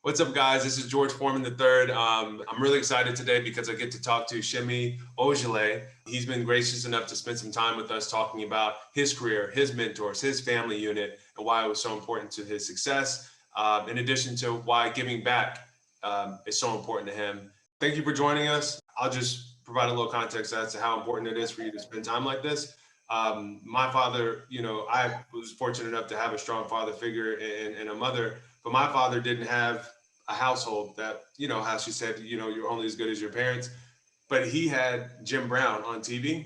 What's up, guys? This is George Foreman III. I'm really excited today because I get to talk to Shemi Ojeleye. He's been gracious enough to spend some time with us talking about his career, his mentors, his family unit, and why it was so important to his success, in addition to why giving back is so important to him. Thank you for joining us. I'll just provide a little context as to how important it is for you to spend time like this. My father, I was fortunate enough to have a strong father figure and a mother, but my father didn't have a household that, how she said, you're only as good as your parents. But he had Jim Brown on TV,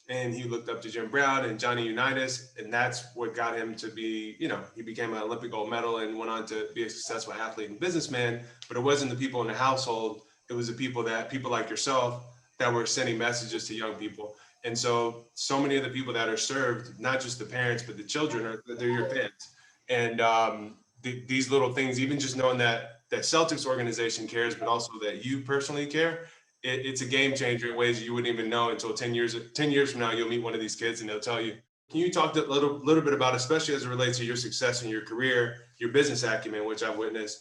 and he looked up to Jim Brown and Johnny Unitas, and that's what got him to be, he became an Olympic gold medal and went on to be a successful athlete and businessman. But it wasn't the people in the household, it was the people like yourself that were sending messages to young people. And so many of the people that are served, not just the parents, but the children, they're your fans. And these little things, even just knowing that Celtics organization cares, but also that you personally care, it's a game changer in ways you wouldn't even know until 10 years from now, you'll meet one of these kids and they'll tell you. Can you talk a little bit about, especially as it relates to your success in your career, your business acumen, which I've witnessed?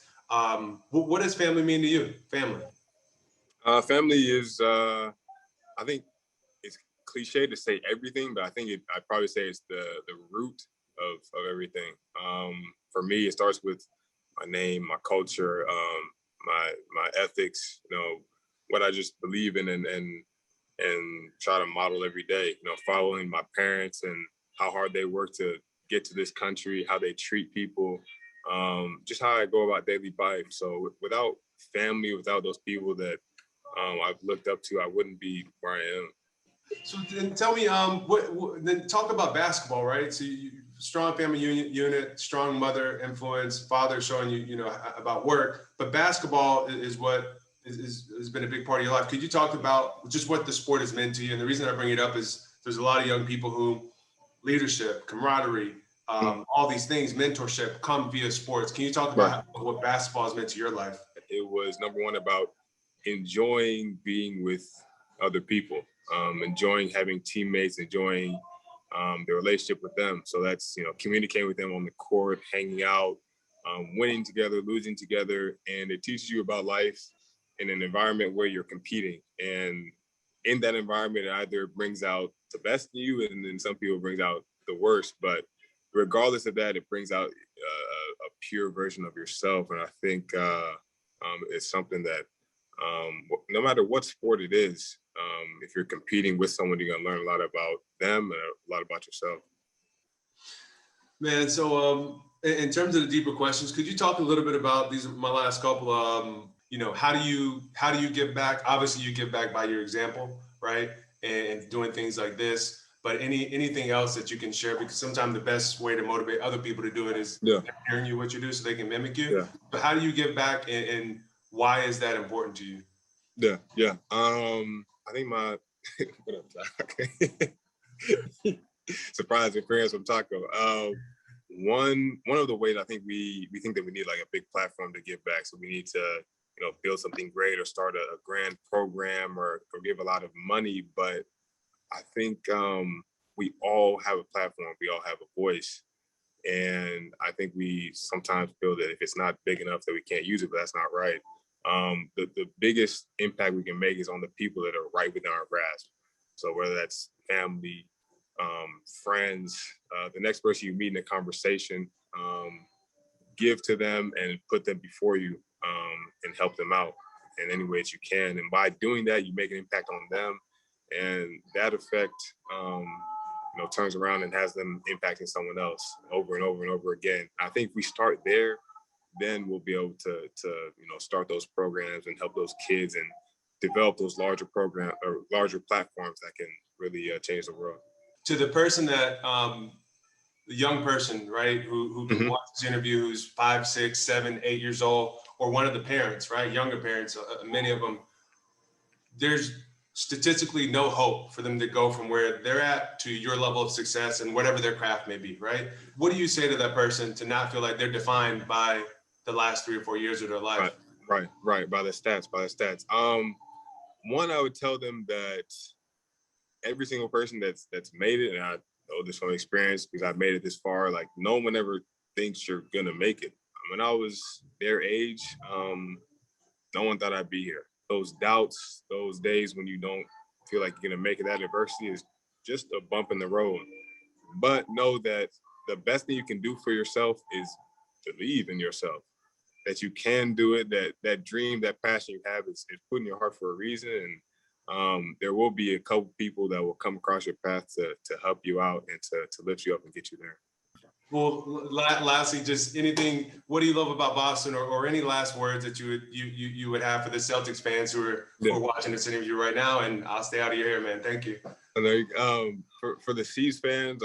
What does family mean to you? Family. Family is, I think it's cliche to say everything, but I think I'd probably say it's the root of everything. For me, it starts with my name, my culture, my ethics, what I just believe in and try to model every day, following my parents and how hard they work to get to this country, how they treat people, just how I go about daily life. So without family, without those people that I've looked up to, I wouldn't be where I am. So then tell me, then talk about basketball, right? So strong family unit, strong mother influence, father showing you, about work, but basketball is what has been a big part of your life. Could you talk about just what the sport has meant to you? And the reason I bring it up is there's a lot of young people who leadership, camaraderie, all these things, mentorship come via sports. Can you talk Right. about what basketball has meant to your life? It was number one about enjoying being with other people, enjoying having teammates, enjoying the relationship with them. So that's, communicating with them on the court, hanging out, winning together, losing together. And it teaches you about life in an environment where you're competing. And in that environment, it either brings out the best in you, and then some people brings out the worst. But regardless of that, it brings out a pure version of yourself. And I think it's something that no matter what sport it is, if you're competing with someone, you're gonna learn a lot about them and a lot about yourself. Man, so in terms of the deeper questions, could you talk a little bit about these? My last couple. How do you give back? Obviously, you give back by your example, right? And doing things like this. But anything else that you can share? Because sometimes the best way to motivate other people to do it is Yeah, hearing you what you do, so they can mimic you. yeah, But how do you give back, and why is that important to you? yeah. I think my what up, Doc? Surprise appearance from Taco. One of the ways I think we think that we need like a big platform to give back. So we need to build something great or start a grand program or give a lot of money. But I think we all have a platform. We all have a voice. And I think we sometimes feel that if it's not big enough that we can't use it, but that's not right. The biggest impact we can make is on the people that are right within our grasp. So whether that's family, friends, the next person you meet in a conversation, give to them and put them before you, and help them out in any way that you can. And by doing that, you make an impact on them, and that effect, turns around and has them impacting someone else over and over and over again. I think if we start there, then we'll be able to start those programs and help those kids and develop those larger program or larger platforms that can really change the world. To the person that the young person, right, who can Mhm. watch this interview, who's 5, 6, 7, 8 years old, or one of the parents, right, younger parents, many of them, there's statistically no hope for them to go from where they're at to your level of success and whatever their craft may be, right? What do you say to that person to not feel like they're defined by the last 3 or 4 years of their life? Right, right. By the stats, by the stats. One, I would tell them that every single person that's made it, and I know this from experience because I've made it this far. Like no one ever thinks you're gonna make it. when I was their age, no one thought I'd be here. Those doubts, those days when you don't feel like you're gonna make it at adversity is just a bump in the road. But know that the best thing you can do for yourself is believe in yourself, that you can do it, that dream, that passion you have is put in your heart for a reason. And there will be a couple people that will come across your path to help you out and to lift you up and get you there. Well, lastly, just anything, what do you love about Boston, or any last words that you would have for the Celtics fans who are watching this interview right now? And I'll stay out of your hair, man. Thank you. For the C's fans,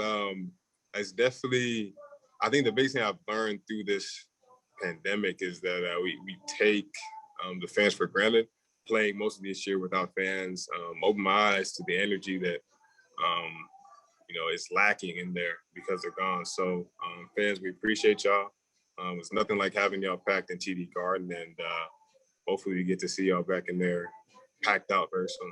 it's definitely, I think the biggest thing I've learned through this pandemic is that we take the fans for granted. Playing most of this year without fans opened my eyes to the energy that is lacking in there because they're gone. So fans, we appreciate y'all. It's nothing like having y'all packed in TD Garden, and hopefully we get to see y'all back in there packed out very soon.